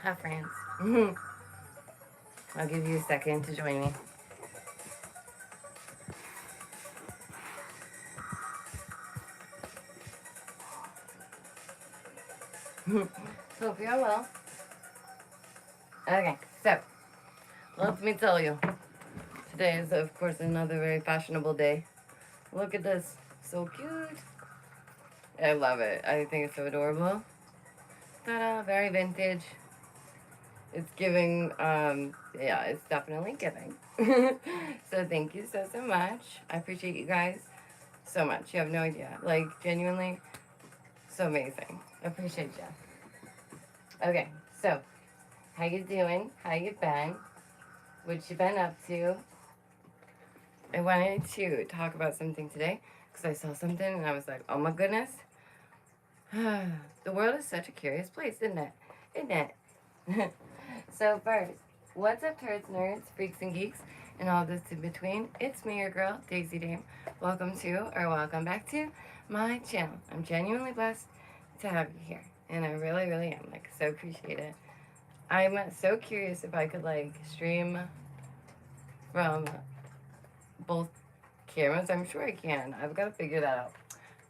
Hi, friends. I'll give you a second to join me. Hope you're well. Okay, so let me tell you. Today is, of course, another very fashionable day. Look at this. So cute. I love it. I think it's so adorable. Ta-da, very vintage. It's giving, yeah, it's definitely giving. So thank you so much. I appreciate you guys so much. You have no idea. Like, genuinely, so amazing. I appreciate you. Okay, so how you doing? How you been? What you been up to? I wanted to talk about something today because I saw something and I was like, oh my goodness. The world is such a curious place, isn't it? Isn't it? So first, what's up, turds, nerds, freaks, and geeks, and all this in between? It's me, your girl, Daisy Dame. Welcome to, or welcome back to, my channel. I'm genuinely blessed to have you here, and I really, really am. Like, so appreciate it. I'm so curious if I could, like, stream from both cameras. I'm sure I can. I've got to figure that out.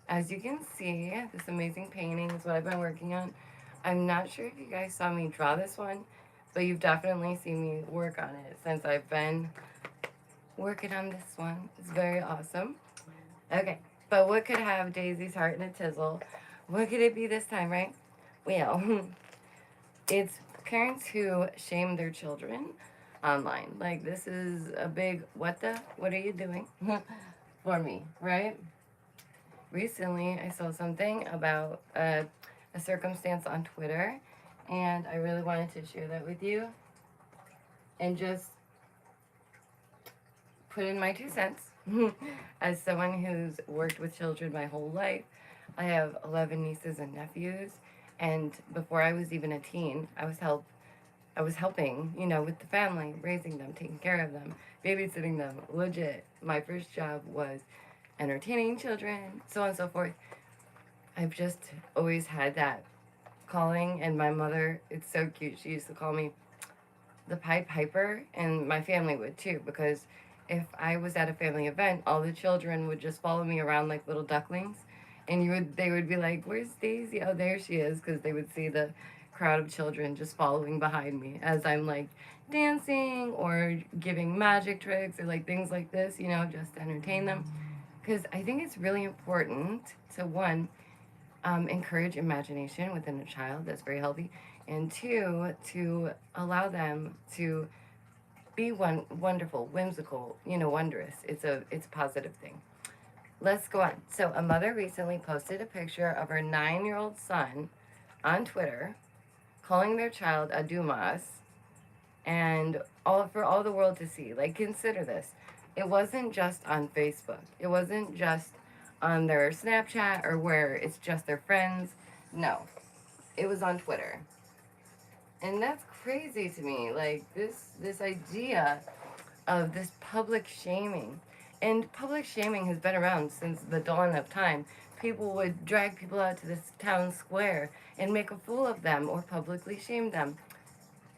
As you can see, this amazing painting is what I've been working on. I'm not sure if you guys saw me draw this one, but you've definitely seen me work on it since I've been working on this one. It's very awesome. Okay, but what could have Daisy's heart in a tizzle? What could it be this time, right? Well, it's parents who shame their children online. Like, this is a big what are you doing for me, right? Recently, I saw something about a circumstance on Twitter, and I really wanted to share that with you and just put in my 2 cents. As someone who's worked with children my whole life, I have 11 nieces and nephews, and before I was even a teen, I was helping, with the family, raising them, taking care of them, babysitting them. Legit. My first job was entertaining children, so on and so forth. I've just always had that calling, and my mother, it's so cute. She used to call me the Pied Piper, and my family would too, because if I was at a family event, all the children would just follow me around like little ducklings, and they would be like, "Where's Daisy? Oh, there she is," because they would see the crowd of children just following behind me as I'm like dancing or giving magic tricks or like things like this, just to entertain them. Because I think it's really important to one, encourage imagination within a child. That's very healthy. And two, to allow them to be wonderful, whimsical, wondrous. It's a positive thing. Let's go on. So a mother recently posted a picture of her 9-year-old son on Twitter, calling their child a Dumas, and all for all the world to see. Like, consider this. It wasn't just on Facebook. It wasn't just on their Snapchat or where it's just their friends. No, it was on Twitter. And that's crazy to me. Like, this idea of this public shaming. And public shaming has been around since the dawn of time. People would drag people out to this town square and make a fool of them or publicly shame them.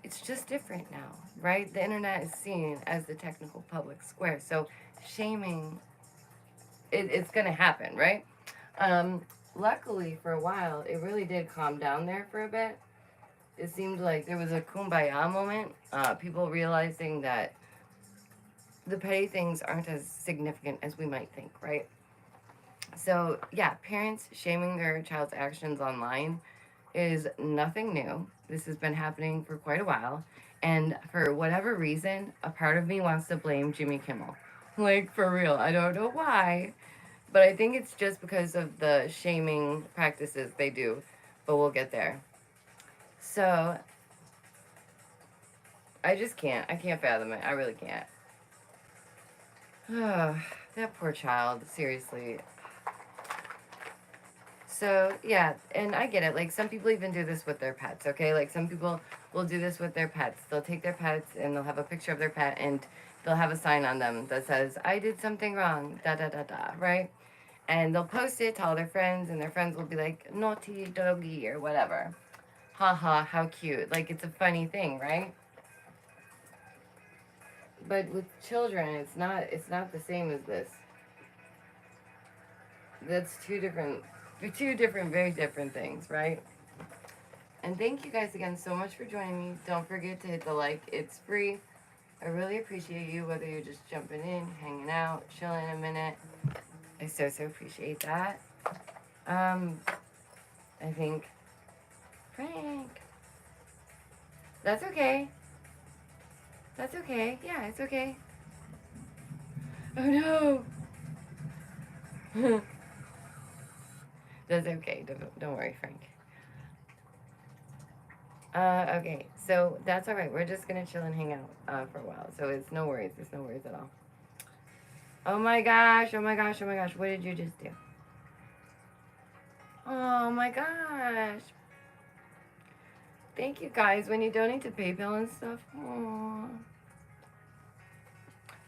It's just different now, right? The internet is seen as the technical public square. So shaming, it's going to happen, right? Luckily, for a while, it really did calm down there for a bit. It seemed like there was a kumbaya moment. People realizing that the petty things aren't as significant as we might think, right? So, yeah, parents shaming their child's actions online is nothing new. This has been happening for quite a while. And for whatever reason, a part of me wants to blame Jimmy Kimmel. Like, for real. I don't know why. But I think it's just because of the shaming practices they do. But we'll get there. So, I just can't. I can't fathom it. I really can't. That poor child. Seriously. So, yeah, and I get it. Like, some people even do this with their pets, okay? Like, some people will do this with their pets. They'll take their pets and they'll have a picture of their pet and they'll have a sign on them that says, I did something wrong, da da da da, right? And they'll post it to all their friends, and their friends will be like, naughty doggy or whatever. haha, how cute. Like, it's a funny thing, right? But with children, it's not the same as this. That's two different, very different things, right? And thank you guys again so much for joining me. Don't forget to hit the like. It's free. I really appreciate you, whether you're just jumping in, hanging out, chilling a minute. I so appreciate that. I think Frank. That's okay. That's okay. Yeah, it's okay. Oh no. That's okay. Don't worry, Frank. Okay, so that's all right. We're just gonna chill and hang out for a while. So it's no worries. It's no worries at all. Oh my gosh. Oh my gosh. Oh my gosh. What did you just do? Oh my gosh. Thank you guys. When you donate to PayPal and stuff. Aww.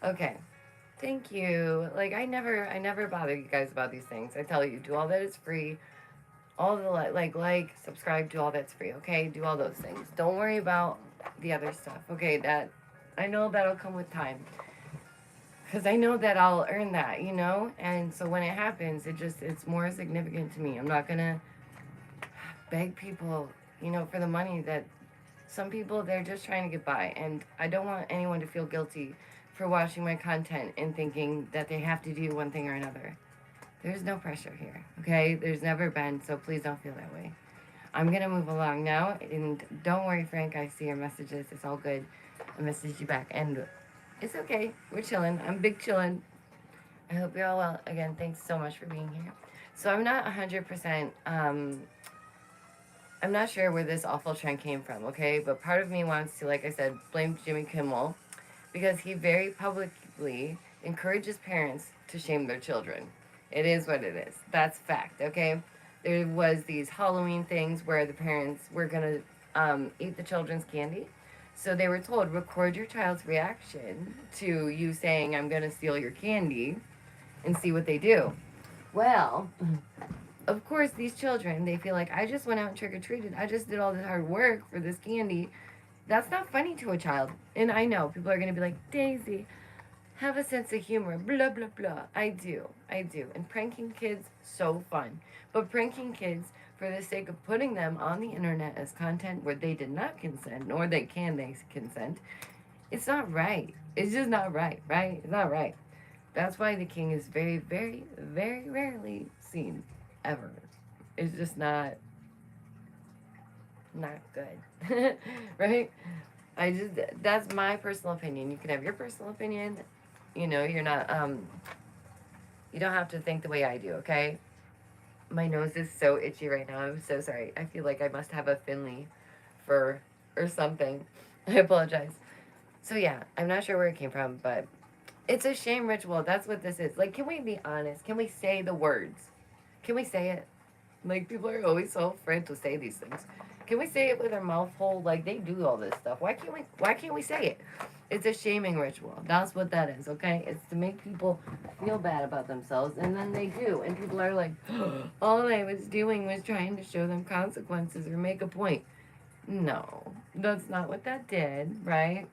Okay. Thank you. Like I never bother you guys about these things. I tell you, do all that is free. All the like, subscribe, do all that's free, okay? Do all those things. Don't worry about the other stuff, okay? That I know that'll come with time. Because I know that I'll earn that, you know? And so when it happens, it's more significant to me. I'm not gonna beg people, you know, for the money that some people, they're just trying to get by. And I don't want anyone to feel guilty for watching my content and thinking that they have to do one thing or another. There's no pressure here, okay? There's never been, so please don't feel that way. I'm gonna move along now, and don't worry, Frank. I see your messages. It's all good. I messaged you back, and it's okay. We're chilling. I'm big chilling. I hope you're all well. Again, thanks so much for being here. So I'm not 100%. I'm not sure where this awful trend came from, okay? But part of me wants to, like I said, blame Jimmy Kimmel because he very publicly encourages parents to shame their children. It is what it is. That's fact, okay? There was these Halloween things where the parents were going to eat the children's candy. So they were told, record your child's reaction to you saying, I'm going to steal your candy, and see what they do. Well, of course, these children, they feel like, I just went out and trick-or-treated. I just did all this hard work for this candy. That's not funny to a child. And I know, people are going to be like, Daisy, have a sense of humor, blah, blah, blah. I do. And pranking kids, so fun. But pranking kids for the sake of putting them on the internet as content where they did not consent, nor they consent, it's not right. It's just not right, right? It's not right. That's why the king is very, very, very rarely seen, ever. It's just not good, right? That's my personal opinion. You can have your personal opinion. You know, you're not, you don't have to think the way I do, okay? My nose is so itchy right now. I'm so sorry. I feel like I must have a Finley fur or something. I apologize. So yeah, I'm not sure where it came from, but it's a shame ritual. That's what this is. Like, can we be honest? Can we say the words? Can we say it? Like, people are always so afraid to say these things. Can we say it with our mouth full? Like, they do all this stuff. Why can't we say it? It's a shaming ritual. That's what that is, okay? It's to make people feel bad about themselves, and then they do. And people are like, all I was doing was trying to show them consequences or make a point. No, that's not what that did, right?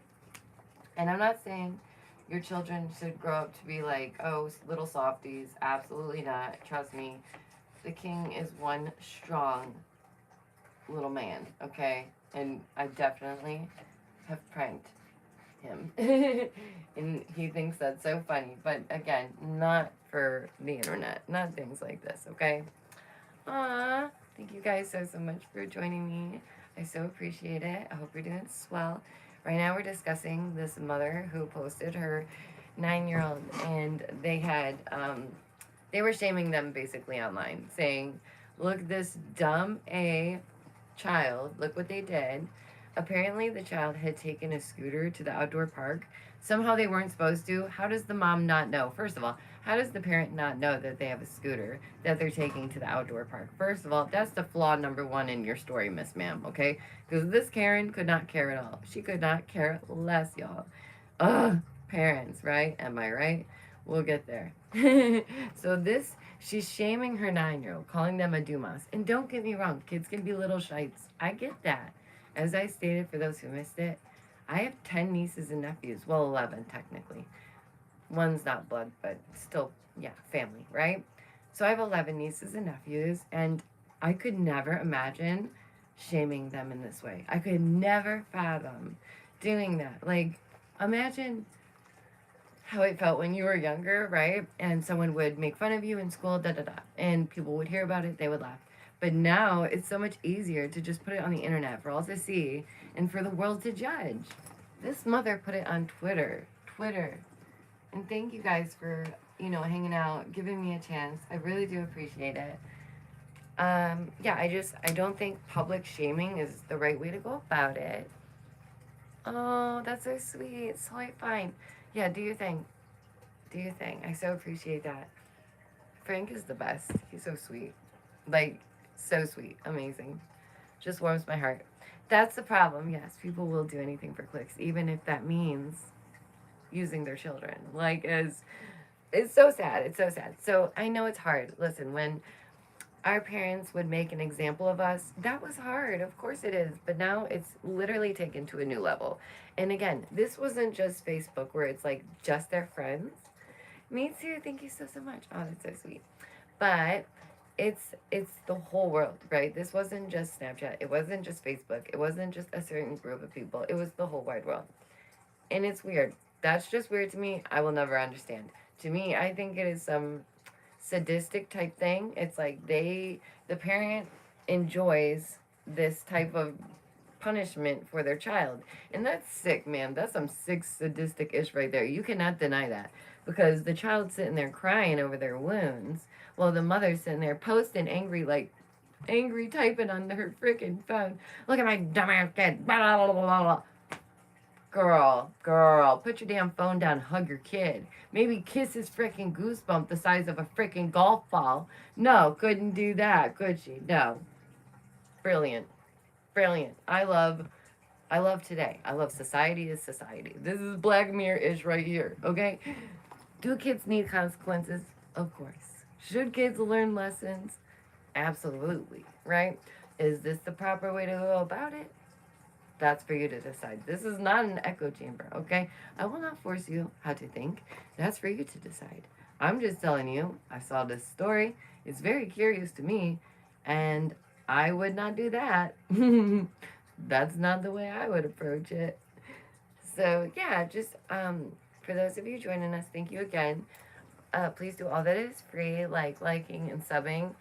And I'm not saying your children should grow up to be like, oh, little softies. Absolutely not. Trust me. The king is one strong little man, okay? And I definitely have pranked him. And he thinks that's so funny. But again, not for the internet. Not things like this, okay? Aww. Thank you guys so much for joining me. I so appreciate it. I hope you're doing swell. Right now we're discussing this mother who posted her 9-year-old, and they were shaming them basically online, saying, look, this dumb child, look what they did. Apparently the child had taken a scooter to the outdoor park. Somehow they weren't supposed to. How does the mom not know? First of all, how does the parent not know that they have a scooter that they're taking to the outdoor park? First of all, that's the flaw number one in your story, Miss Ma'am, okay? Because this Karen could not care at all. She could not care less, y'all. Ugh, parents, right? Am I right? We'll get there. So this She's shaming her 9-year-old, calling them a Dumas. And don't get me wrong, kids can be little shites. I get that. As I stated, for those who missed it, I have 10 nieces and nephews. Well, 11 technically. One's not blood, but still, yeah, family, right? So I have 11 nieces and nephews, and I could never imagine shaming them in this way. I could never fathom doing that. Like, imagine how it felt when you were younger, right? And someone would make fun of you in school, da da da. And people would hear about it, they would laugh. But now it's so much easier to just put it on the internet for all to see and for the world to judge. This mother put it on Twitter. And thank you guys for, hanging out, giving me a chance. I really do appreciate it. Yeah, I don't think public shaming is the right way to go about it. Oh, that's so sweet. It's totally fine. Yeah, do your thing. Do your thing. I so appreciate that. Frank is the best. He's so sweet. Like, so sweet. Amazing. Just warms my heart. That's the problem. Yes, people will do anything for clicks, even if that means using their children. Like, it's so sad. It's so sad. So I know it's hard. Listen, when our parents would make an example of us, that was hard. Of course it is. But now it's literally taken to a new level. And again, this wasn't just Facebook where it's like just their friends. Me too. Thank you so much. Oh, that's so sweet. But it's the whole world, right? This wasn't just Snapchat. It wasn't just Facebook. It wasn't just a certain group of people. It was the whole wide world. And it's weird. That's just weird to me. I will never understand. To me, I think it is some sadistic type thing. It's like the parent enjoys this type of punishment for their child. And that's sick, man. That's some sick sadistic ish right there. You cannot deny that. Because the child's sitting there crying over their wounds while the mother's sitting there posting angry typing on her freaking phone. Look at my dumbass kid. Blah, blah, blah, blah, blah. Girl, put your damn phone down, hug your kid. Maybe kiss his freaking goosebump the size of a freaking golf ball. No, couldn't do that, could she? No. Brilliant. I love today. I love society is society. This is Black Mirror-ish right here, okay? Do kids need consequences? Of course. Should kids learn lessons? Absolutely, right? Is this the proper way to go about it? That's for you to decide. This is not an echo chamber, okay? I will not force you how to think. That's for you to decide. I'm just telling you, I saw this story. It's very curious to me, and I would not do that. That's not the way I would approach it. So, yeah, just for those of you joining us, thank you again. Please do all that is free, like liking and subbing.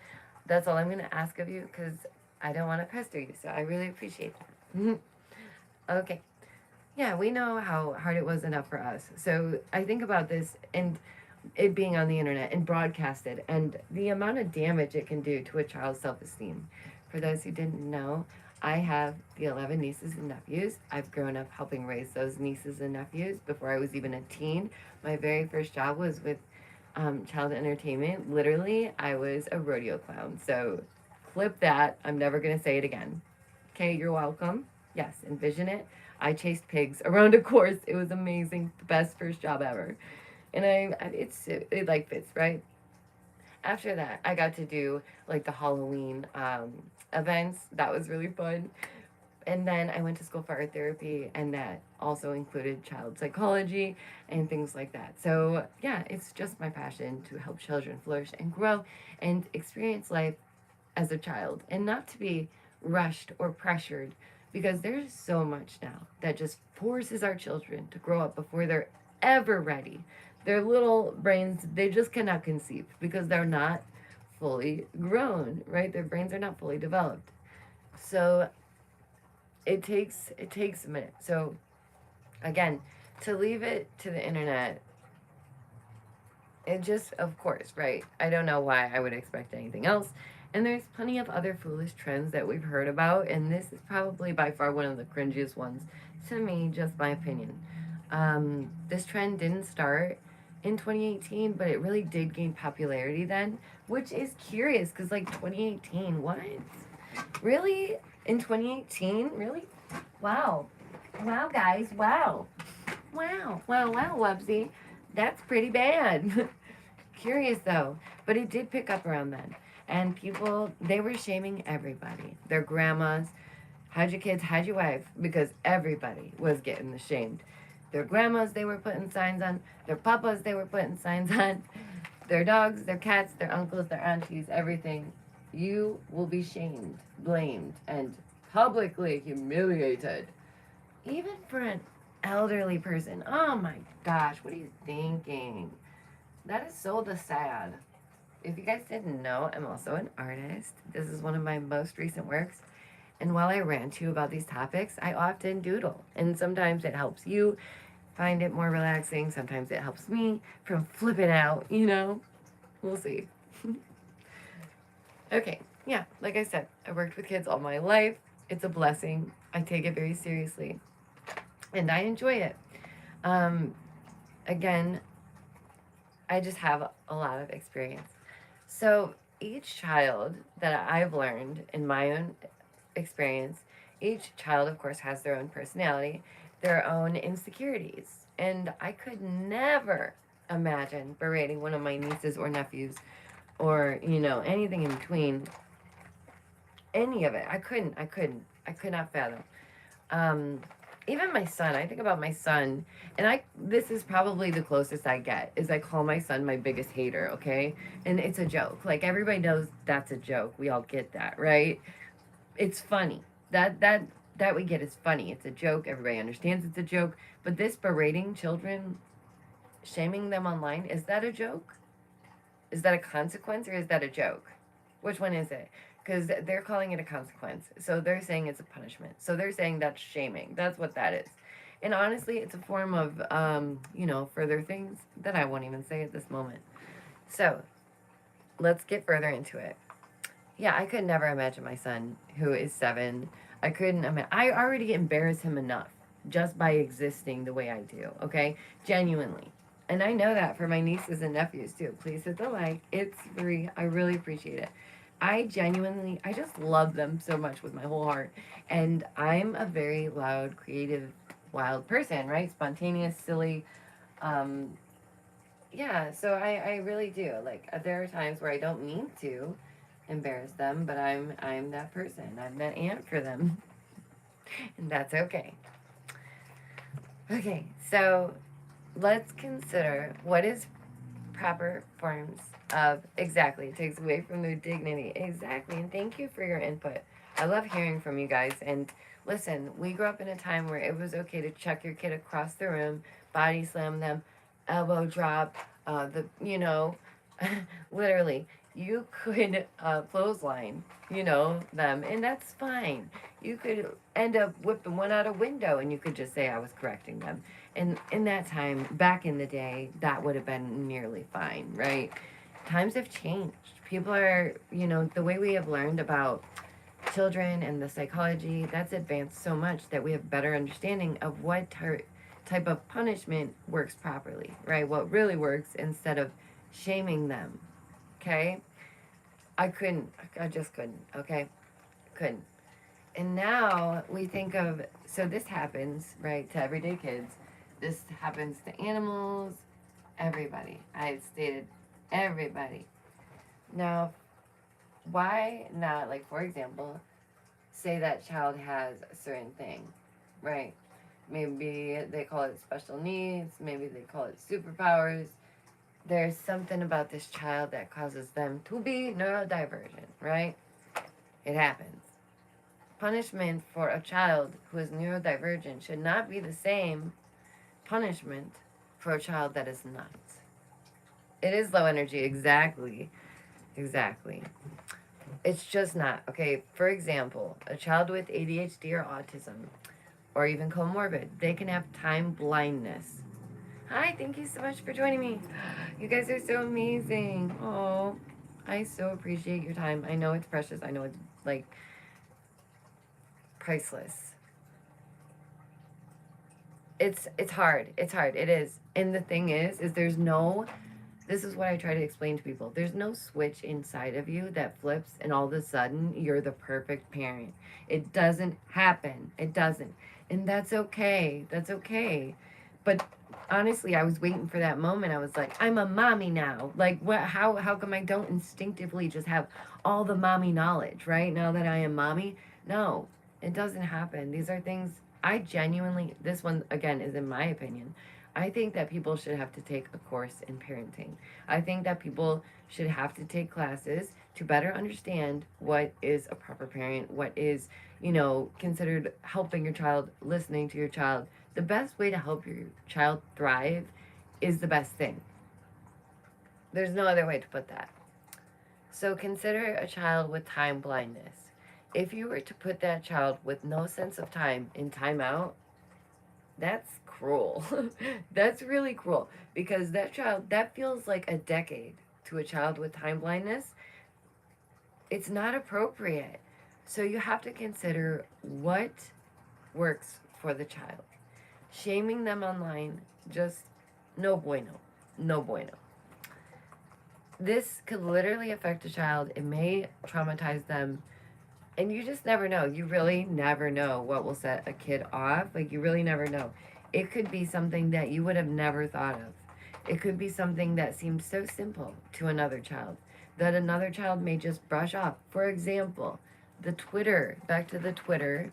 That's all I'm going to ask of you because I don't want to pester you, so I really appreciate that. Okay. Yeah, we know how hard it was enough for us. So I think about this and it being on the internet and broadcasted and the amount of damage it can do to a child's self-esteem. For those who didn't know, I have the 11 nieces and nephews. I've grown up helping raise those nieces and nephews before I was even a teen. My very first job was with child entertainment. Literally, I was a rodeo clown. So clip that. I'm never going to say it again. Okay, you're welcome. Yes, envision it. I chased pigs around a course. It was amazing. The best first job ever. And it like fits, right? After that, I got to do like the Halloween events. That was really fun. And then I went to school for art therapy, and that also included child psychology and things like that. So yeah, it's just my passion to help children flourish and grow and experience life as a child and not to be rushed or pressured, because there's so much now that just forces our children to grow up before they're ever ready. Their little brains, they just cannot conceive because they're not fully grown, right? Their brains are not fully developed. So it takes a minute. So again, to leave it to the internet, it just, of course, right? I don't know why I would expect anything else. And there's plenty of other foolish trends that we've heard about, and this is probably by far one of the cringiest ones to me, just my opinion. This trend didn't start in 2018, but it really did gain popularity then, which is curious because, like, 2018, what? Really? In 2018? Really? Wow. Wow, guys. Wow. Wow, Wubsy. That's pretty bad. curious though, but it did pick up around then. And people, they were shaming everybody. Their grandmas, hide your kids, hide your wife, because everybody was getting shamed. Their grandmas, they were putting signs on. Their papas, they were putting signs on. Their dogs, their cats, their uncles, their aunties, everything. You will be shamed, blamed, and publicly humiliated. Even for an elderly person. Oh my gosh, what are you thinking? That is so the sad. If you guys didn't know, I'm also an artist. This is one of my most recent works. And while I rant to you about these topics, I often doodle. And sometimes it helps you find it more relaxing. Sometimes it helps me from flipping out, you know? We'll see. Okay, yeah, like I said, I worked with kids all my life. It's a blessing. I take it very seriously. And I enjoy it. Again, I just have a lot of experience. So each child that I've learned in my own experience, each child, of course, has their own personality, their own insecurities. And I could never imagine berating one of my nieces or nephews or, you know, anything in between. Any of it. I could not fathom. Even my son, I think about my son, and this is probably the closest I get, is I call my son my biggest hater, okay? And it's a joke. Like, everybody knows that's a joke. We all get that, right? It's funny. That we get is funny. It's a joke. Everybody understands it's a joke. But this berating children, shaming them online, is that a joke? Is that a consequence, or is that a joke? Which one is it? Because they're calling it a consequence. So they're saying it's a punishment. So they're saying that's shaming. That's what that is. And honestly, it's a form of, you know, further things that I won't even say at this moment. So let's get further into it. Yeah, I could never imagine my son, who is 7. I couldn't imagine. I already embarrass him enough just by existing the way I do, okay? Genuinely. And I know that for my nieces and nephews, too. Please hit the like. It's free. I really appreciate it. I just love them so much with my whole heart. And I'm a very loud, creative, wild person, right? Spontaneous, silly. Yeah, so I really do. Like, there are times where I don't mean to embarrass them, but I'm that person. I'm that aunt for them. And that's okay. Okay, so let's consider what is proper forms of exactly. It takes away from their dignity. Exactly. And thank you for your input. I love hearing from you guys. And listen, we grew up in a time where it was okay to chuck your kid across the room, body slam them, elbow drop, literally, you could clothesline, them, and that's fine. You could end up whipping one out a window, and you could just say I was correcting them. And in that time, back in the day, that would have been nearly fine, right? Times have changed. People are, the way we have learned about children and the psychology, that's advanced so much that we have better understanding of what type of punishment works properly, right? What really works instead of shaming them, okay? I just couldn't, okay? Couldn't. And now we think of, so this happens, right, to everyday kids. This happens to animals, everybody. I stated everybody. Now, why not, like, for example, say that child has a certain thing, right? Maybe they call it special needs, maybe they call it superpowers. There's something about this child that causes them to be neurodivergent, right? It happens. Punishment for a child who is neurodivergent should not be the same punishment for a child that is not. It is low energy, exactly. It's just not, okay? For example, a child with ADHD or autism, or even comorbid, they can have time blindness. Hi, thank you so much for joining me. You guys are so amazing. Oh, I so appreciate your time. I know it's precious. I know it's, like, priceless. It's hard. It's hard. It is. And the thing is this is what I try to explain to people. There's no switch inside of you that flips and all of a sudden you're the perfect parent. It doesn't happen. It doesn't. And that's okay. That's okay. But honestly, I was waiting for that moment. I was like, I'm a mommy now. Like, what? How come I don't instinctively just have all the mommy knowledge, right? Now that I am mommy? No, it doesn't happen. These are things I genuinely, this one, again, is in my opinion. I think that people should have to take a course in parenting. I think that people should have to take classes to better understand what is a proper parent, what is, considered helping your child, listening to your child. The best way to help your child thrive is the best thing. There's no other way to put that. So consider a child with time blindness. If you were to put that child with no sense of time in timeout, that's cruel. That's really cruel because that child, that feels like a decade to a child with time blindness. It's not appropriate. So you have to consider what works for the child. Shaming them online, just no bueno. No bueno. This could literally affect a child. It may traumatize them. And you just never know. You really never know what will set a kid off. Like, you really never know. It could be something that you would have never thought of. It could be something that seems so simple to another child that another child may just brush off. For example, the Twitter, back to the Twitter,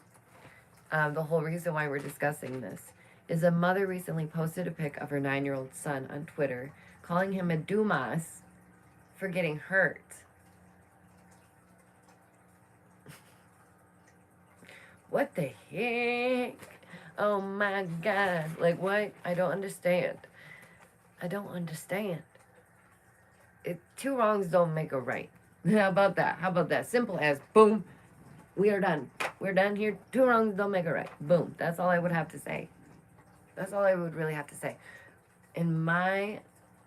the whole reason why we're discussing this is a mother recently posted a pic of her 9-year-old son on Twitter, calling him a Dumas for getting hurt. What the heck? Oh my God. Like, what? I don't understand. I don't understand. Two wrongs don't make a right. How about that? How about that? Simple as boom. We are done. We're done here. Two wrongs don't make a right. Boom. That's all I would have to say. That's all I would really have to say. In my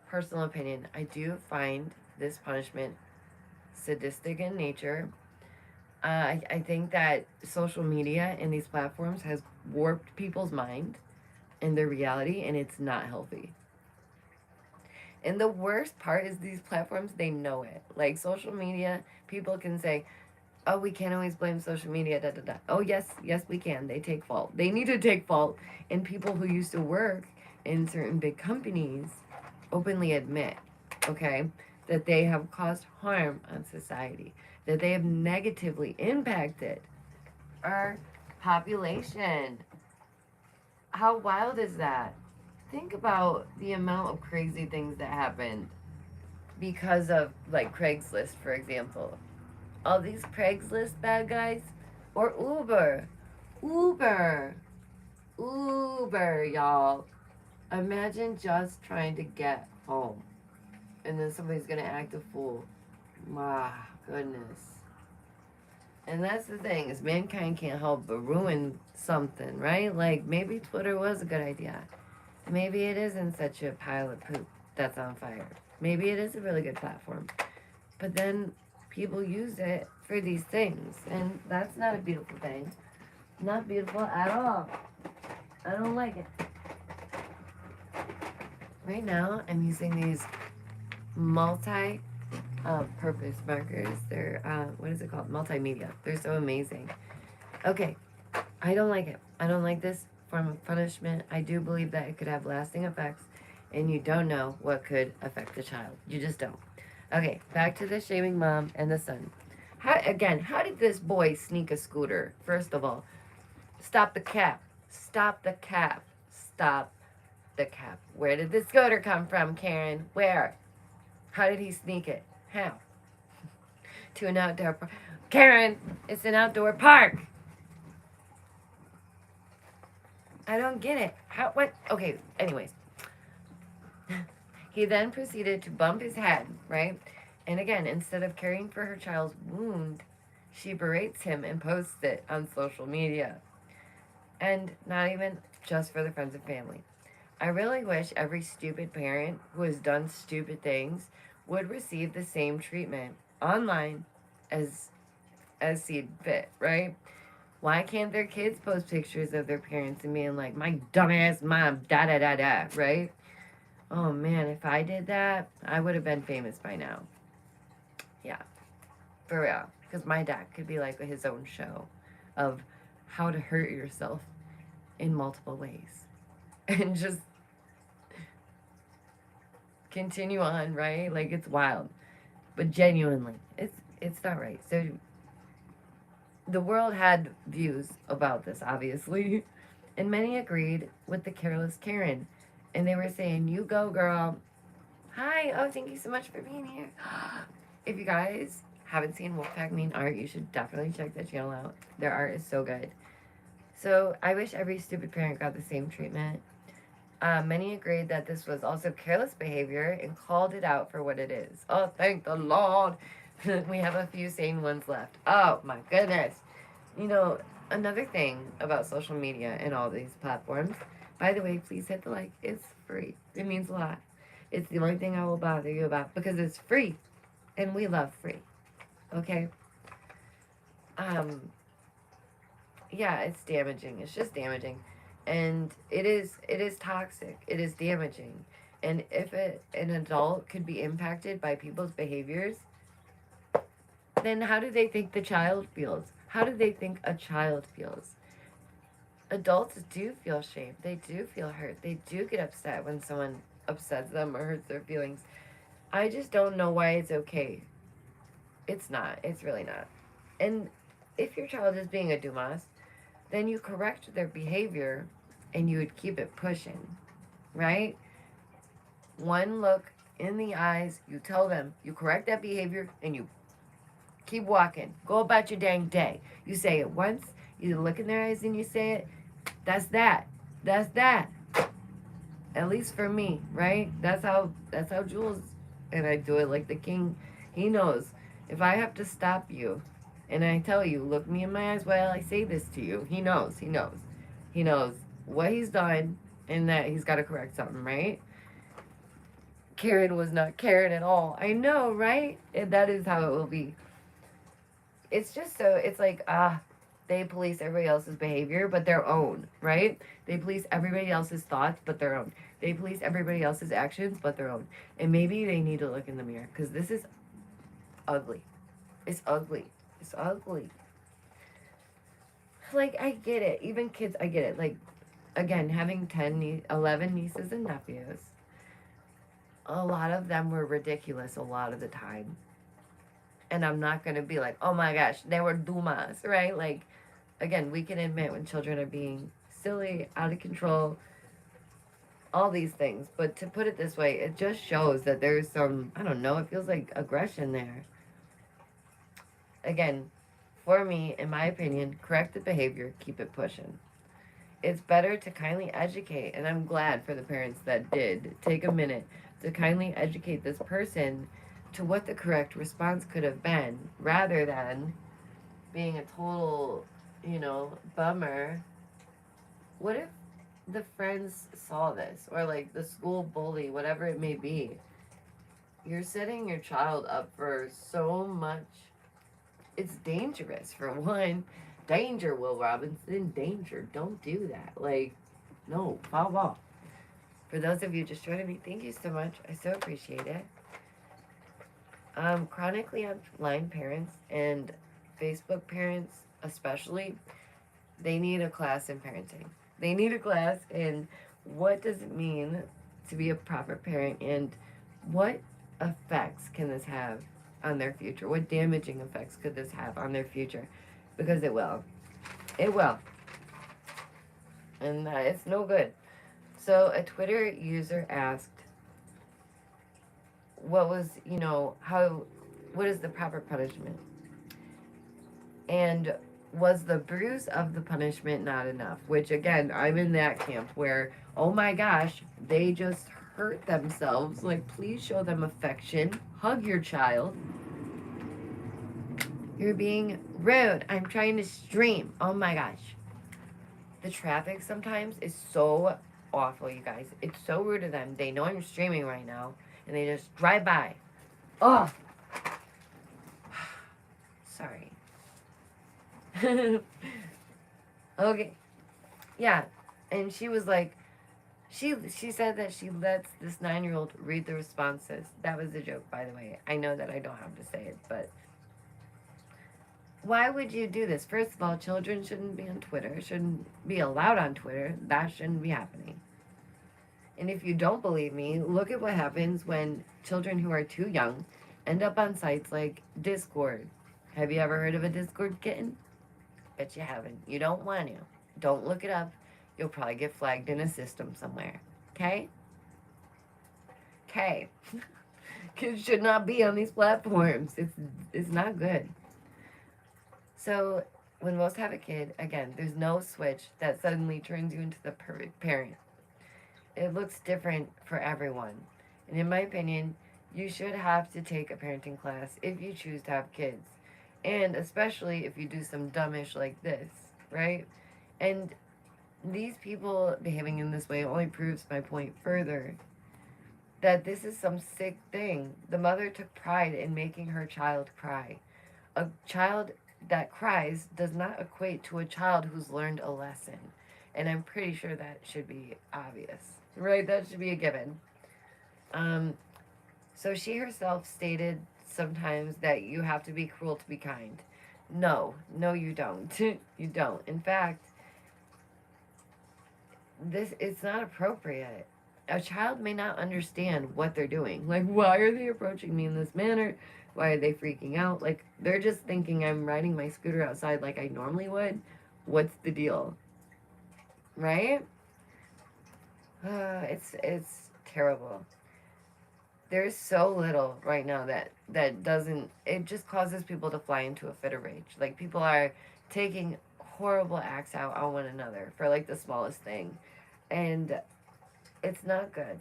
personal opinion, I do find this punishment sadistic in nature. I think that social media and these platforms has warped people's mind and their reality, and it's not healthy. And the worst part is these platforms, they know it. Like social media, people can say, oh, we can't always blame social media, da da da. Oh, yes, we can. They take fault. They need to take fault. And people who used to work in certain big companies openly admit, okay, that they have caused harm on society, that they have negatively impacted our population. How wild is that? Think about the amount of crazy things that happened because of, like, Craigslist, for example. All these Craigslist bad guys, or Uber, y'all. Imagine just trying to get home, and then somebody's gonna act a fool. My goodness. And that's the thing, is mankind can't help but ruin something, right? Like, maybe Twitter was a good idea. Maybe it isn't such a pile of poop that's on fire. Maybe it is a really good platform. But then people use it for these things, and that's not a beautiful thing. Not beautiful at all. I don't like it. Right now, I'm using these multi-purpose markers. They're, what is it called? Multimedia. They're so amazing. Okay, I don't like it. I don't like this form of punishment. I do believe that it could have lasting effects, and you don't know what could affect the child. You just don't. Okay, back to the shaming mom and the son. How did this boy sneak a scooter? First of all, stop the cap. Stop the cap. Stop the cap. Where did the scooter come from, Karen? Where? How did he sneak it? How? To an outdoor park. Karen, it's an outdoor park. I don't get it. How? What? Okay, anyways. He then proceeded to bump his head, right? And again, instead of caring for her child's wound, she berates him and posts it on social media. And not even just for the friends and family. I really wish every stupid parent who has done stupid things would receive the same treatment online as seed fit, right? Why can't their kids post pictures of their parents and being like, my dumbass mom, da da da da, right? Oh man, if I did that, I would have been famous by now. Yeah, for real. Because my dad could be like his own show of how to hurt yourself in multiple ways. And just continue on, right? Like, it's wild. But genuinely, it's not right. So the world had views about this, obviously, and many agreed with the careless Karen. And they were saying, "You go, girl." Hi, oh, thank you so much for being here. If you guys haven't seen Wolfpack Mean Art, you should definitely check that channel out. Their art is so good. So I wish every stupid parent got the same treatment. Many agreed that this was also careless behavior and called it out for what it is. Oh, thank the Lord. We have a few sane ones left. Oh, my goodness. You know, another thing about social media and all these platforms, by the way, please hit the like. It's free. It means a lot. It's the only thing I will bother you about because it's free. And we love free. Okay? Yeah, it's damaging. It's just damaging. And it is toxic. It is damaging. And if an adult could be impacted by people's behaviors, then how do they think the child feels? How do they think a child feels? Adults do feel shame. They do feel hurt. They do get upset when someone upsets them or hurts their feelings. I just don't know why it's okay. It's not. It's really not. And if your child is being a Dumas, then you correct their behavior and you would keep it pushing, right? One look in the eyes, you tell them, you correct that behavior, and you keep walking. Go about your dang day. You say it once, you look in their eyes and you say it. That's that. That's that. At least for me, right? That's how Jules and I do it like the king. He knows. If I have to stop you and I tell you, look me in my eyes while I say this to you, he knows. He knows. He knows what he's done and that he's got to correct something, right? Karen was not Karen at all. I know, right? And that is how it will be. It's just so, it's like, they police everybody else's behavior, but their own, right? They police everybody else's thoughts, but their own. They police everybody else's actions, but their own. And maybe they need to look in the mirror, because this is ugly. It's ugly. It's ugly. Like, I get it. Even kids, I get it. Like, again, having 11 nieces and nephews, a lot of them were ridiculous a lot of the time. And I'm not going to be like, oh my gosh, they were Dumas, right? Like, again, we can admit when children are being silly, out of control, all these things. But to put it this way, it just shows that there's some, I don't know, it feels like aggression there. Again, for me, in my opinion, correct the behavior, keep it pushing. It's better to kindly educate, and I'm glad for the parents that did take a minute to kindly educate this person to what the correct response could have been, rather than being a total, bummer. What if the friends saw this, or like the school bully, whatever it may be? You're setting your child up for so much. It's dangerous, for one. Danger, Will Robinson, danger. Don't do that. Like, no, foul ball. For those of you just joining me, thank you so much. I so appreciate it. Chronically blind parents and Facebook parents especially, they need a class in parenting. They need a class in what does it mean to be a proper parent, and what effects can this have on their future? What damaging effects could this have on their future? Because it will. It will. And it's no good. So a Twitter user asked, what is the proper punishment? And was the bruise of the punishment not enough? Which, again, I'm in that camp where, oh my gosh, they just hurt themselves. Like, please show them affection. Hug your child. You're being rude. I'm trying to stream. Oh my gosh. The traffic sometimes is so awful, you guys. It's so rude of them. They know I'm streaming right now, and they just drive by. Oh. Sorry. Okay. Yeah. And she was like, she said that she lets this 9-year-old read the responses. That was a joke, by the way. I know that I don't have to say it, but why would you do this? First of all, children shouldn't be on Twitter, shouldn't be allowed on Twitter. That shouldn't be happening. And if you don't believe me, look at what happens when children who are too young end up on sites like Discord. Have you ever heard of a Discord kitten? Bet you haven't. You don't want to. Don't look it up. You'll probably get flagged in a system somewhere. Okay? Okay. Kids should not be on these platforms. It's not good. So when most have a kid, again, there's no switch that suddenly turns you into the perfect parent. It looks different for everyone. And in my opinion, you should have to take a parenting class if you choose to have kids. And especially if you do some dumbish like this, right? And these people behaving in this way only proves my point further, that this is some sick thing. The mother took pride in making her child cry. A child that cries does not equate to a child who's learned a lesson. And I'm pretty sure that should be obvious, right? That should be a given. So she herself stated sometimes that you have to be cruel to be kind. No, you don't. You don't. In fact, it's not appropriate. A child may not understand what they're doing. Like, why are they approaching me in this manner? Why are they freaking out? Like, they're just thinking I'm riding my scooter outside like I normally would. What's the deal? Right? It's terrible. There's so little right now that doesn't, it just causes people to fly into a fit of rage. Like, people are taking horrible acts out on one another for like the smallest thing. And it's not good.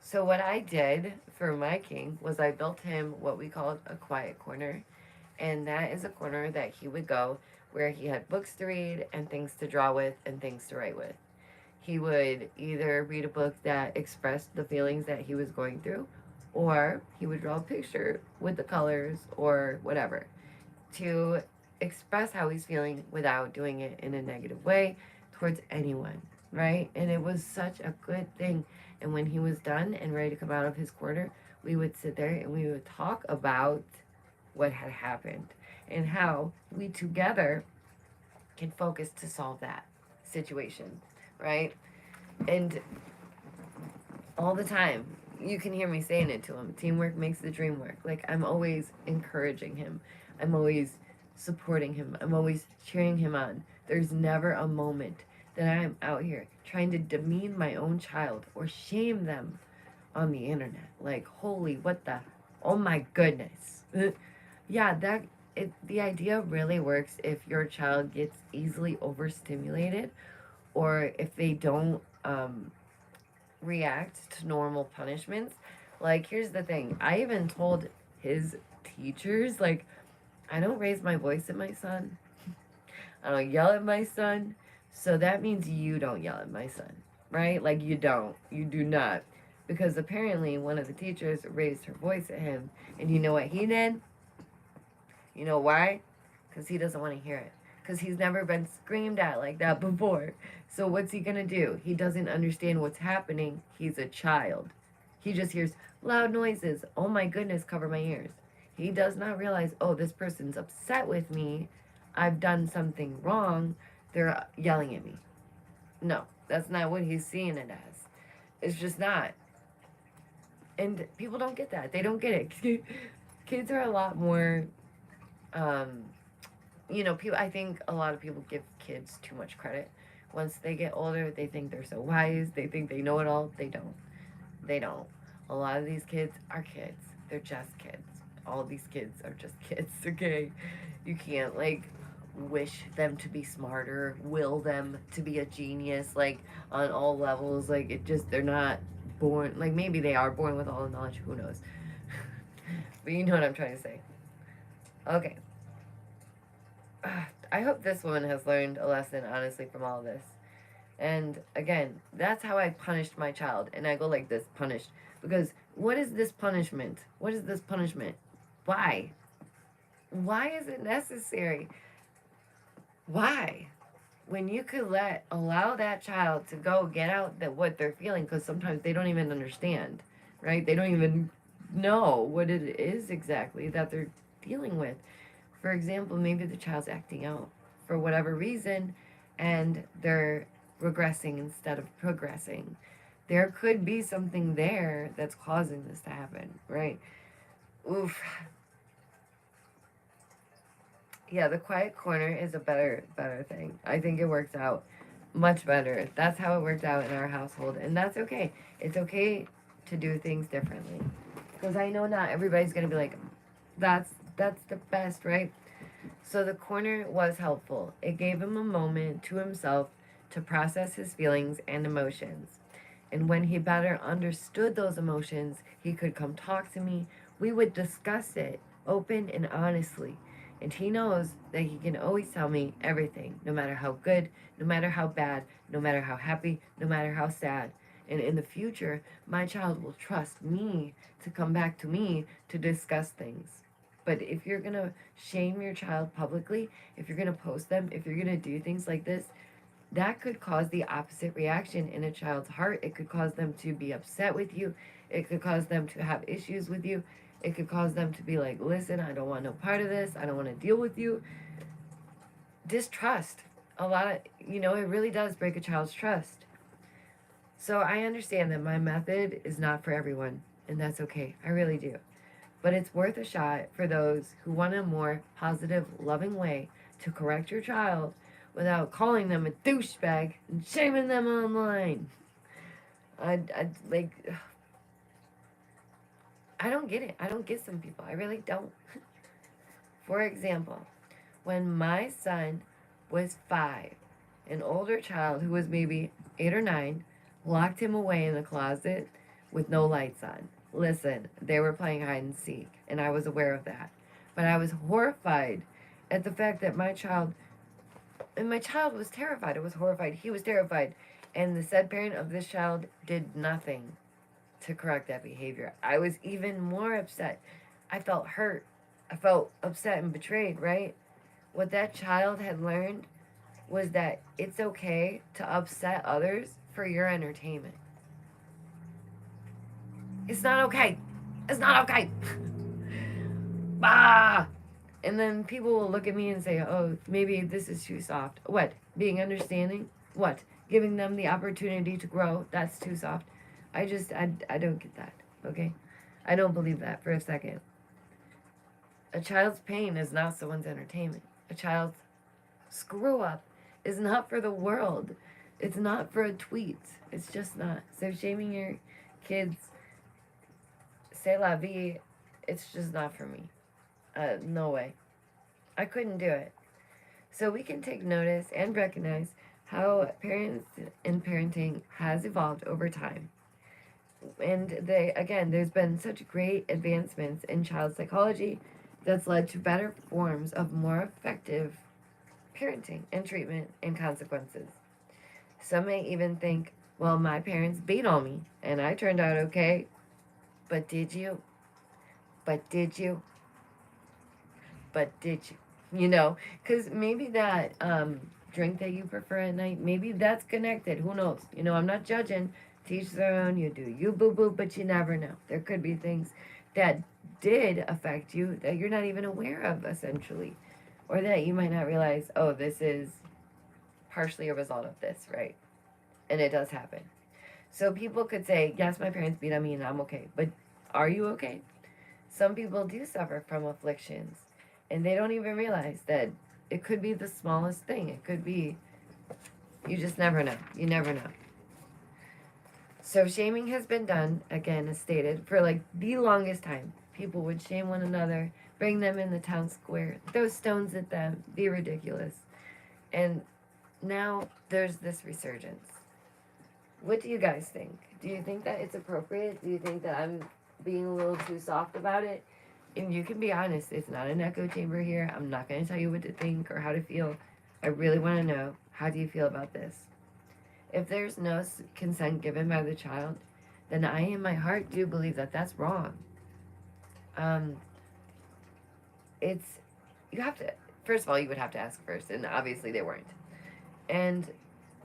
So what I did for my king was I built him what we called a quiet corner. And that is a corner that he would go where he had books to read and things to draw with and things to write with. He would either read a book that expressed the feelings that he was going through, or he would draw a picture with the colors or whatever to express how he's feeling without doing it in a negative way towards anyone, right? And it was such a good thing. And when he was done and ready to come out of his corner, we would sit there and we would talk about what had happened and how we together can focus to solve that situation, right? And all the time, you can hear me saying it to him. Teamwork makes the dream work. Like, I'm always encouraging him. I'm always supporting him. I'm always cheering him on. There's never a moment that I'm out here trying to demean my own child or shame them on the internet. Like, holy, what the, oh my goodness. Yeah, the idea really works if your child gets easily overstimulated, or if they don't react to normal punishments. Like, here's the thing. I even told his teachers, like, I don't raise my voice at my son. I don't yell at my son. So that means you don't yell at my son, right? Like, you don't. You do not. Because apparently one of the teachers raised her voice at him. And you know what he did? You know why? Because he doesn't want to hear it. Because he's never been screamed at like that before. So what's he going to do? He doesn't understand what's happening. He's a child. He just hears loud noises. Oh my goodness, cover my ears. He does not realize, oh, this person's upset with me. I've done something wrong. They're yelling at me. No, that's not what he's seeing it as. It's just not. And people don't get that. They don't get it. Kids are a lot more, I think a lot of people give kids too much credit. Once they get older, they think they're so wise. They think they know it all. They don't. They don't. A lot of these kids are kids. They're just kids. All these kids are just kids, okay? You can't, wish them to be smarter, will them to be a genius, on all levels. They're not born, maybe they are born with all the knowledge, who knows? But you know what I'm trying to say. Okay. I hope this woman has learned a lesson, honestly, from all this. And again, that's how I punished my child. And I go like this, punished. Because what is this punishment? What is this punishment? Why? Why is it necessary? Why? When you could allow that child to go get out what they're feeling, because sometimes they don't even understand, right? They don't even know what it is exactly that they're dealing with. For example, maybe the child's acting out for whatever reason, and they're regressing instead of progressing. there could be something there that's causing this to happen, right? Oof. Yeah, the quiet corner is a better thing. I think it works out much better. That's how it worked out in our household, and that's okay. It's okay to do things differently. Because I know not everybody's gonna be like, that's the best, right? So the corner was helpful. It gave him a moment to himself to process his feelings and emotions. And when he better understood those emotions, he could come talk to me. We would discuss it open and honestly. And he knows that he can always tell me everything, no matter how good, no matter how bad, no matter how happy, no matter how sad. And in the future, my child will trust me to come back to me to discuss things. But if you're gonna shame your child publicly, if you're gonna post them, if you're gonna do things like this, that could cause the opposite reaction in a child's heart. It could cause them to be upset with you. It could cause them to have issues with you. It could cause them to be like, listen, I don't want no part of this. I don't want to deal with you. Distrust. A lot of, it really does break a child's trust. So I understand that my method is not for everyone, and that's okay. I really do. But it's worth a shot for those who want a more positive, loving way to correct your child without calling them a douchebag and shaming them online. I like, I don't get it. I don't get some people. I really don't. For example, when my son was 5, an older child who was maybe 8 or 9 locked him away in the closet with no lights on. Listen, they were playing hide and seek, and I was aware of that. But I was horrified at the fact that my child was terrified. I was horrified. He was terrified. And the said parent of this child did nothing to correct that behavior. I was even more upset. I felt hurt. I felt upset and betrayed, right? What that child had learned was that it's okay to upset others for your entertainment. It's not okay. It's not okay. Ah! And then people will look at me and say, oh, maybe this is too soft. What? Being understanding? What? Giving them the opportunity to grow? That's too soft. I don't get that, okay? I don't believe that for a second. A child's pain is not someone's entertainment. A child's screw up is not for the world. It's not for a tweet. It's just not. So shaming your kids, c'est la vie, it's just not for me. No way. I couldn't do it. So we can take notice and recognize how parents and parenting has evolved over time. And there's been such great advancements in child psychology that's led to better forms of more effective parenting and treatment and consequences. Some may even think, well, my parents beat on me and I turned out okay. But did you? But did you? But did you? Because maybe that drink that you prefer at night, maybe that's connected. Who knows? I'm not judging. Teach their own. You do you, boo boo, but you never know. There could be things that did affect you that you're not even aware of, essentially. Or that you might not realize, oh, this is partially a result of this, right? And it does happen. So people could say, yes, my parents beat on me and I'm okay. But are you okay? Some people do suffer from afflictions and they don't even realize that it could be the smallest thing. It could be, you just never know. You never know. So shaming has been done, again, as stated, for like the longest time. People would shame one another, bring them in the town square, throw stones at them, be ridiculous. And now there's this resurgence. What do you guys think? Do you think that it's appropriate? Do you think that I'm being a little too soft about it? And you can be honest, it's not an echo chamber here. I'm not going to tell you what to think or how to feel. I really want to know, how do you feel about this? If there's no consent given by the child, then I in my heart do believe that that's wrong. You have to, first of all, you would have to ask first, and obviously they weren't. And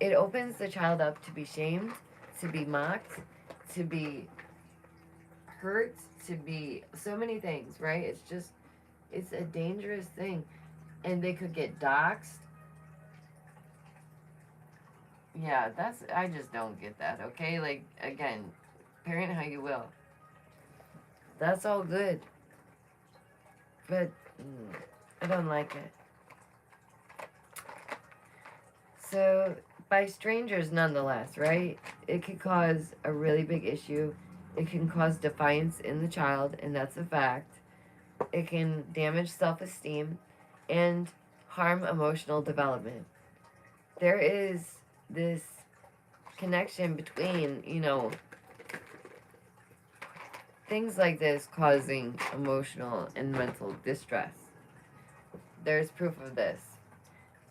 it opens the child up to be shamed, to be mocked, to be hurt, to be so many things, right? It's a dangerous thing. And they could get doxxed. Yeah, I just don't get that, okay? Like, again, parent how you will. That's all good. But I don't like it. So, by strangers nonetheless, right? It can cause a really big issue. It can cause defiance in the child, and that's a fact. It can damage self esteem and harm emotional development. There is this connection between, things like this causing emotional and mental distress. There's proof of this.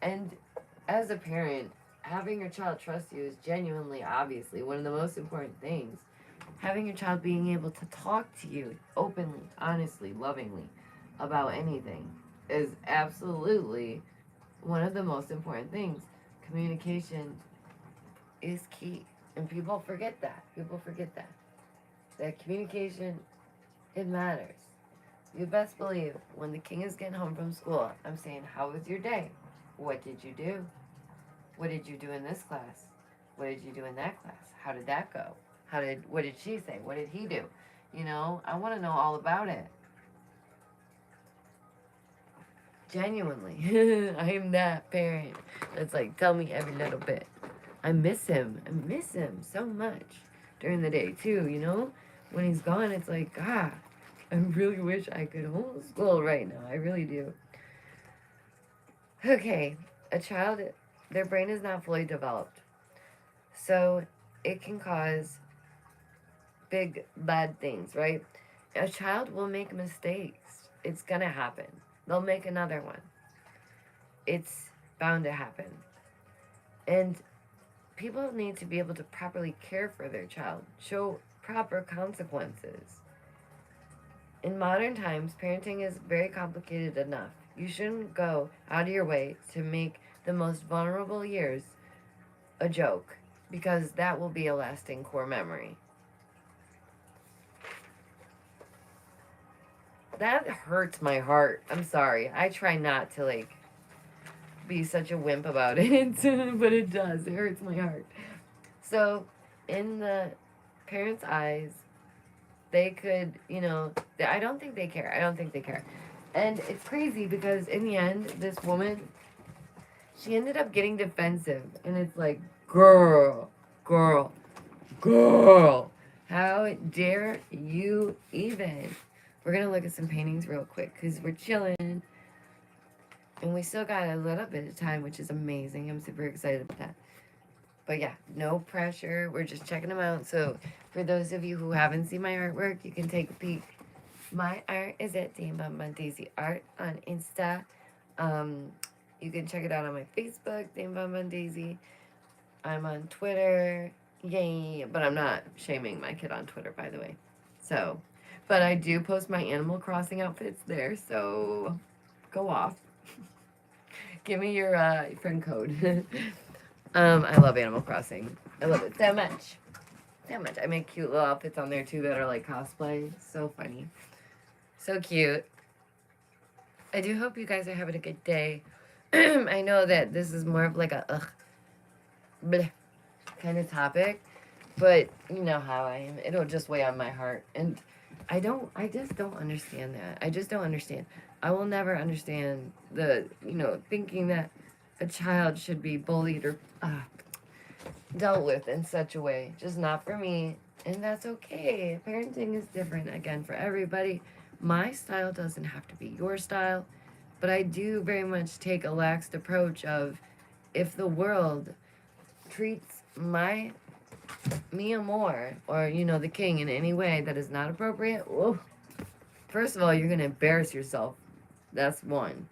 And as a parent, having your child trust you is genuinely, obviously, one of the most important things. Having your child being able to talk to you openly, honestly, lovingly about anything is absolutely one of the most important things. Communication is key. And people forget that. People forget that. That communication, it matters. You best believe when the king is getting home from school, I'm saying, how was your day? What did you do? What did you do in this class? What did you do in that class? How did that go? What did she say? What did he do? I want to know all about it. Genuinely. I am that parent that's like, tell me every little bit. I miss him. I miss him so much during the day too, When he's gone, it's like, I really wish I could homeschool right now. I really do. Okay, a child, their brain is not fully developed. So it can cause big, bad things, right? A child will make mistakes. It's going to happen. They'll make another one. It's bound to happen. And people need to be able to properly care for their child, show proper consequences. In modern times, parenting is very complicated enough. You shouldn't go out of your way to make the most vulnerable years a joke, because that will be a lasting core memory. That hurts my heart. I'm sorry. I try not to, be such a wimp about it, but it does. It hurts my heart. So, in the parents' eyes, they could, I don't think they care. I don't think they care. And it's crazy because in the end, this woman, she ended up getting defensive. And it's like, girl, how dare you even? We're going to look at some paintings real quick because we're chilling. And we still got a little bit of time, which is amazing. I'm super excited about that. But yeah, no pressure. We're just checking them out. So for those of you who haven't seen my artwork, you can take a peek. My art is at damevonbondaisyart on Insta. You can check it out on my Facebook, damevonbondaisy. I'm on Twitter. Yay. But I'm not shaming my kid on Twitter, by the way. So, but I do post my Animal Crossing outfits there. So go off. Give me your friend code. I love Animal Crossing. I love it so much. So much. I make cute little outfits on there too that are like cosplay. So funny. So cute. I do hope you guys are having a good day. I know that this is more of like a bleh kind of topic, but you know how I am. It'll just weigh on my heart. And I just don't understand that. I just don't understand. I will never understand the, thinking that a child should be bullied or dealt with in such a way. Just not for me. And that's okay. Parenting is different, again, for everybody. My style doesn't have to be your style. But I do very much take a laxed approach of if the world treats me more, or, the king in any way that is not appropriate, whoa. First of all, you're going to embarrass yourself. That's one.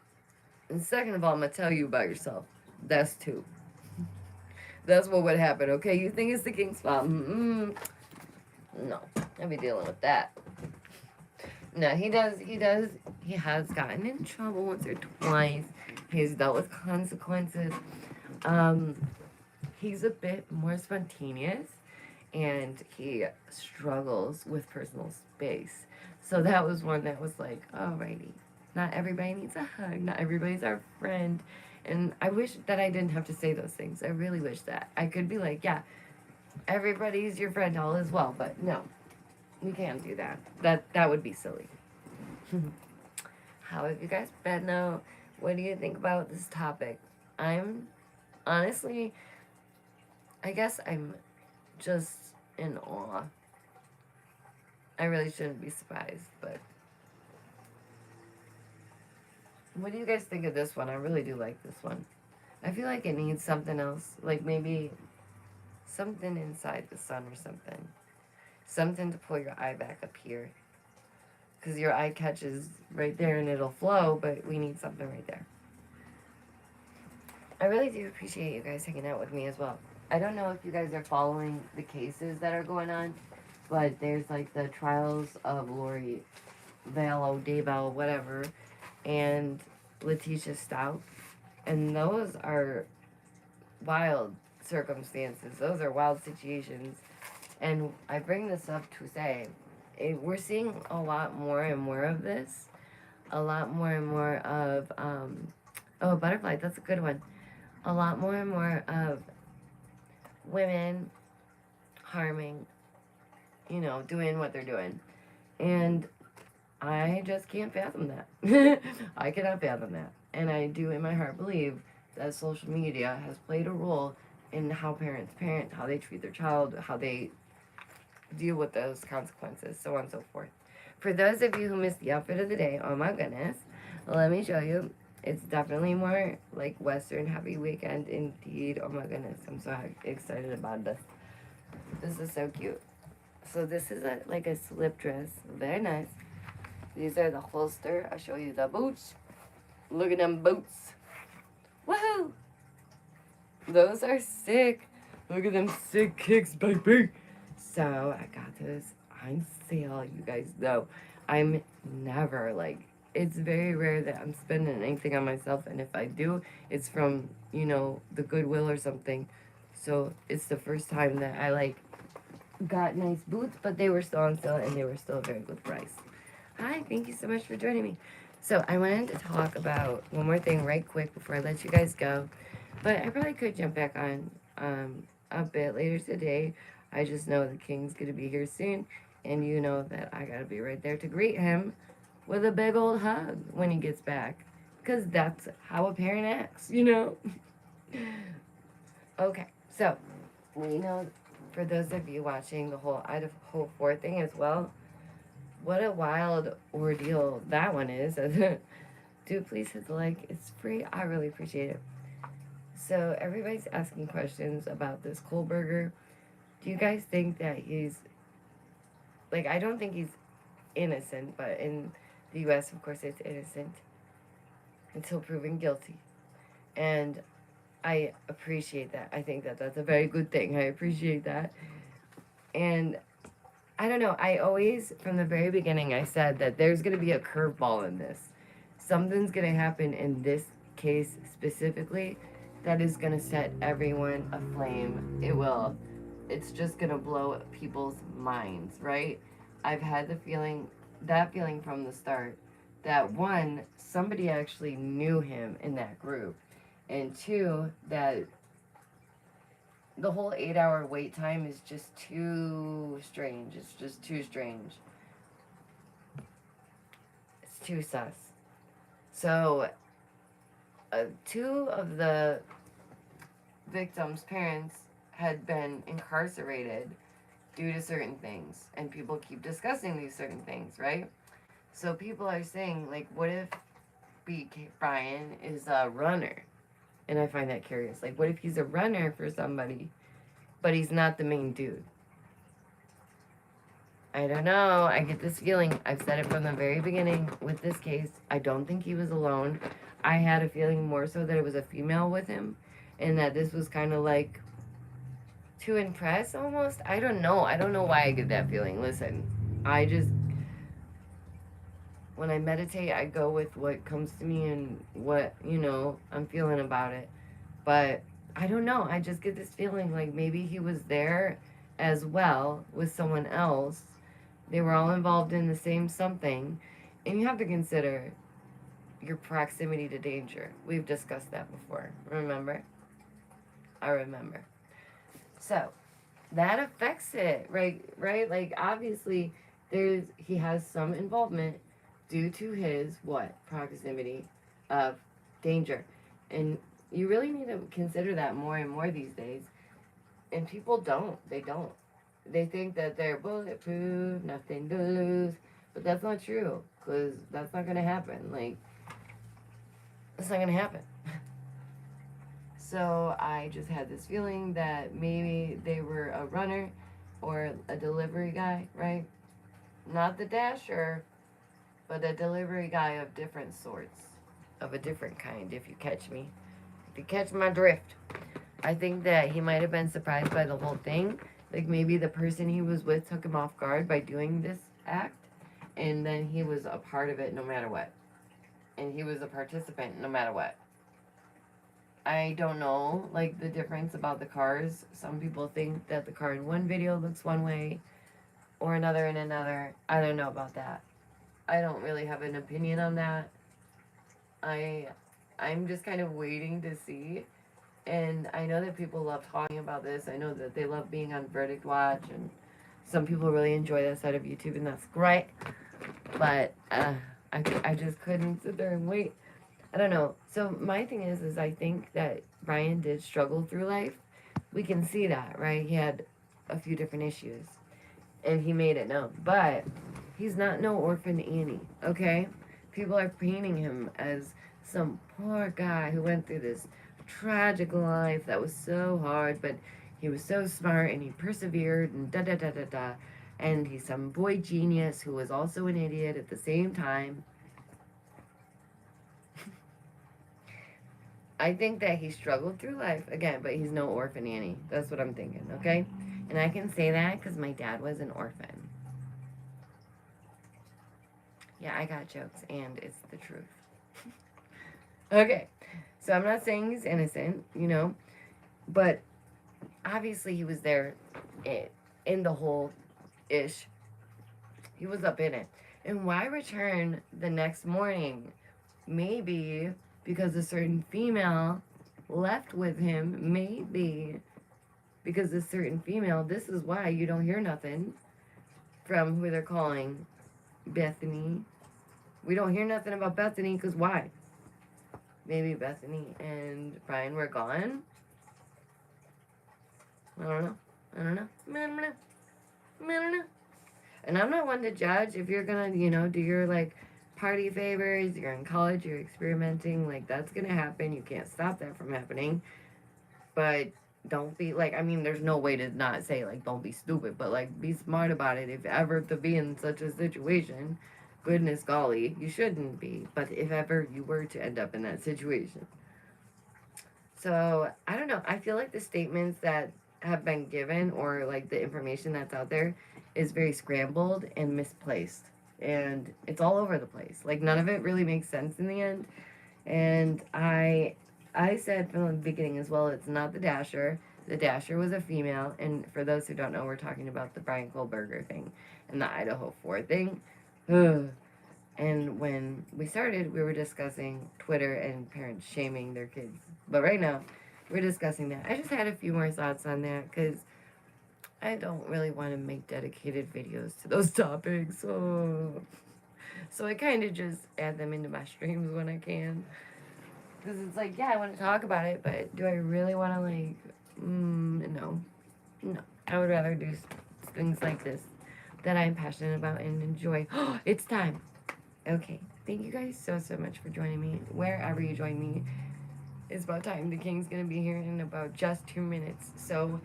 And second of all, I'm going to tell you about yourself. That's two. That's what would happen, okay? You think it's the king's fault? No. I'll be dealing with that. No, he has gotten in trouble once or twice. He's dealt with consequences. He's a bit more spontaneous, and he struggles with personal space. So that was one that was like, alrighty. Not everybody needs a hug. Not everybody's our friend. And I wish that I didn't have to say those things. I really wish that. I could be like, yeah, everybody's your friend all as well. But no, we can't do that. That would be silly. How have you guys been though? What do you think about this topic? I'm honestly, I guess I'm just in awe. I really shouldn't be surprised, but what do you guys think of this one? I really do like this one. I feel like it needs something else, like maybe something inside the sun or something. Something to pull your eye back up here. Because your eye catches right there and it'll flow, but we need something right there. I really do appreciate you guys hanging out with me as well. I don't know if you guys are following the cases that are going on, but there's like the trials of Lori Vallow, Daybell, whatever, and Letitia Stout. And those are wild circumstances. Those are wild situations. And I bring this up to say, we're seeing a lot more and more of this. A lot more and more of, oh, butterfly, that's a good one. A lot more and more of women harming, you know, doing what they're doing. And I just can't fathom that. I cannot fathom that. And I do in my heart believe that social media has played a role in how parents parent, how they treat their child, how they deal with those consequences, so on and so forth. For those of you who missed the outfit of the day, oh my goodness, let me show you. It's definitely more like Western heavy weekend indeed. Oh my goodness, I'm so excited about this. This is so cute. So this is like a slip dress, very nice. These are the holster. I'll show you the boots. Look at them boots. Woohoo! Those are sick. Look at them sick kicks, baby. So I got this on sale. You guys know I'm never like, it's very rare that I'm spending anything on myself. And if I do, it's from, you know, the Goodwill or something. So it's the first time that I like got nice boots, but they were still on sale and they were still a very good price. Hi, thank you so much for joining me. So I wanted to talk about one more thing right quick before I let you guys go. But I probably could jump back on a bit later today. I just know the King's going to be here soon. And you know that I got to be right there to greet him with a big old hug when he gets back. Because that's how a parent acts, you know? Okay, so we know for those of you watching the whole Idaho 4 thing as well, what a wild ordeal that one is. Do please hit the like. It's free. I really appreciate it. So everybody's asking questions about this Kohlberger. Do you guys think that he's, like, I don't think he's innocent, but in the U.S., of course, it's innocent until proven guilty. And I appreciate that. I think that that's a very good thing. I appreciate that. And I don't know. I always, from the very beginning, I said that there's going to be a curveball in this. Something's going to happen in this case specifically that is going to set everyone aflame. It will. It's just going to blow people's minds, right? I've had that feeling from the start, that one, somebody actually knew him in that group, and two, that the whole 8-hour wait time is just too strange. It's just too strange. It's too sus. So, two of the victims' parents had been incarcerated due to certain things, and people keep discussing these certain things, right? So people are saying, like, what if Brian is a runner? And I find that curious. Like, what if he's a runner for somebody, but he's not the main dude? I don't know. I get this feeling. I've said it from the very beginning with this case. I don't think he was alone. I had a feeling more so that it was a female with him, and that this was kind of like to impress almost. I don't know. I don't know why I get that feeling. Listen, when I meditate, I go with what comes to me and what, you know, I'm feeling about it. But I don't know. I just get this feeling like maybe he was there as well with someone else. They were all involved in the same something. And you have to consider, your proximity to danger. We've discussed that before. Remember? I remember. So that affects it, right? Right? Like obviously, he has some involvement due to his what proximity of danger, and you really need to consider that more and more these days. And people don't. They don't. They think that they're bulletproof, nothing to lose, but that's not true. Cause that's not gonna happen. Like, it's not gonna happen. So I just had this feeling that maybe they were a runner or a delivery guy, right? Not the dasher, but a delivery guy of different sorts, of a different kind, if you catch me. If you catch my drift. I think that he might have been surprised by the whole thing. Like maybe the person he was with took him off guard by doing this act, and then he was a part of it no matter what. And he was a participant no matter what. I don't know, like, the difference about the cars. Some people think that the car in one video looks one way or another in another. I don't know about that. I don't really have an opinion on that. I'm just kind of waiting to see. And I know that people love talking about this. I know that they love being on Verdict Watch, and some people really enjoy that side of YouTube, and that's great. But I just couldn't sit there and wait. I don't know. So my thing is I think that Brian did struggle through life. We can see that, right? He had a few different issues, and he made it known. But he's not no orphan Annie, okay? People are painting him as some poor guy who went through this tragic life that was so hard, but he was so smart and he persevered and da da da da da. And he's some boy genius who was also an idiot at the same time. I think that he struggled through life again, but he's no orphan Annie. That's what I'm thinking, okay? And I can say that because my dad was an orphan. Yeah, I got jokes, and it's the truth. Okay, so I'm not saying he's innocent, but obviously he was there in the whole ish. He was up in it. And why return the next morning? Maybe because a certain female left with him. Maybe because a certain female. This is why you don't hear nothing from who they're calling Bethany. We don't hear nothing about Bethany because why? Maybe Bethany and Brian were gone. I don't know. I don't know. And I'm not one to judge. If you're gonna, do your like party favors, you're in college, you're experimenting, like that's gonna happen. You can't stop that from happening. But don't be like, there's no way to not say like don't be stupid, but like be smart about it. If ever to be in such a situation, goodness golly, you shouldn't be. But if ever you were to end up in that situation. So I don't know. I feel like the statements that have been given or like the information that's out there is very scrambled and misplaced, and it's all over the place. Like none of it really makes sense in the end. And I said from the beginning as well, it's not the dasher. The dasher was a female, and for those who don't know, we're talking about the Brian Kohlberger thing and the Idaho 4 thing. Ugh. And when we started, we were discussing Twitter and parents shaming their kids. But right now, we're discussing that. I just had a few more thoughts on that because I don't really want to make dedicated videos to those topics. So I kind of just add them into my streams when I can. Because it's like, yeah, I want to talk about it, but do I really want to, like, no. No. I would rather do things like this that I'm passionate about and enjoy. It's time. Okay. Thank you guys so much for joining me. Wherever you join me, it's about time. The King's going to be here in about just 2 minutes. So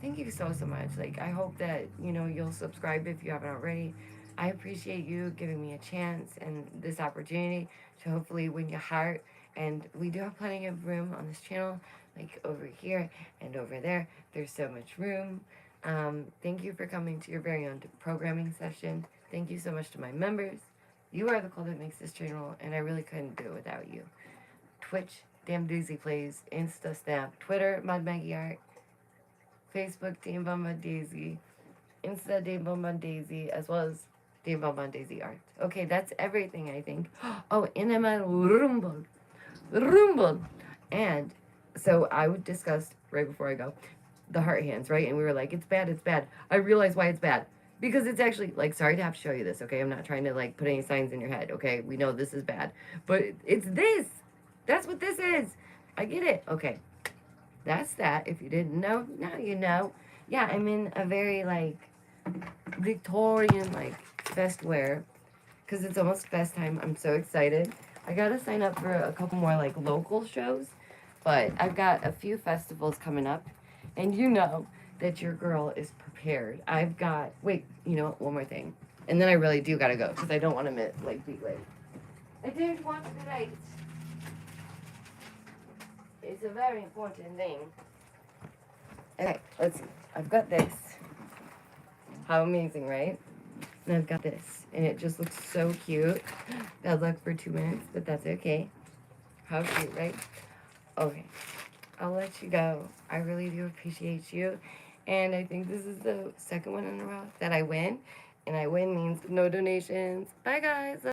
thank you so much. Like, I hope that, you'll subscribe if you haven't already. I appreciate you giving me a chance and this opportunity to hopefully win your heart. And we do have plenty of room on this channel, like over here and over there. There's so much room. Thank you for coming to your very own programming session. Thank you so much to my members. You are the call that makes this channel, and I really couldn't do it without you. Twitch, DameVonBonDaisy Plays, Insta, Snap, Twitter, modmaggieart, Facebook, DameVonBonDaisy, Insta, DameVonBonDaisy, as well as damevonbondaisyart. Okay, that's everything, I think. Oh, and I'm on Rumble. Rumble. And so I would discuss right before I go the heart hands, right? And we were like, it's bad, it's bad. I realize why it's bad. Because it's actually, like, sorry to have to show you this, okay? I'm not trying to, like, put any signs in your head, okay? We know this is bad. But it's this. That's what this is. I get it. Okay. That's that. If you didn't know, now you know. Yeah, I'm in a very, like, Victorian, like, fest wear. Because it's almost fest time. I'm so excited. I got to sign up for a couple more, like, local shows. But I've got a few festivals coming up. And you know that your girl is prepared. I've got, wait, you know what? One more thing. And then I really do got to go. Because I don't want to miss, like, be late. I don't want to be late. It's a very important thing. Okay, let's see. I've got this. How amazing, right? And I've got this. And it just looks so cute. Bad luck for 2 minutes, but that's okay. How cute, right? Okay. I'll let you go. I really do appreciate you. And I think this is the second one in a row that I win. And I win means no donations. Bye, guys.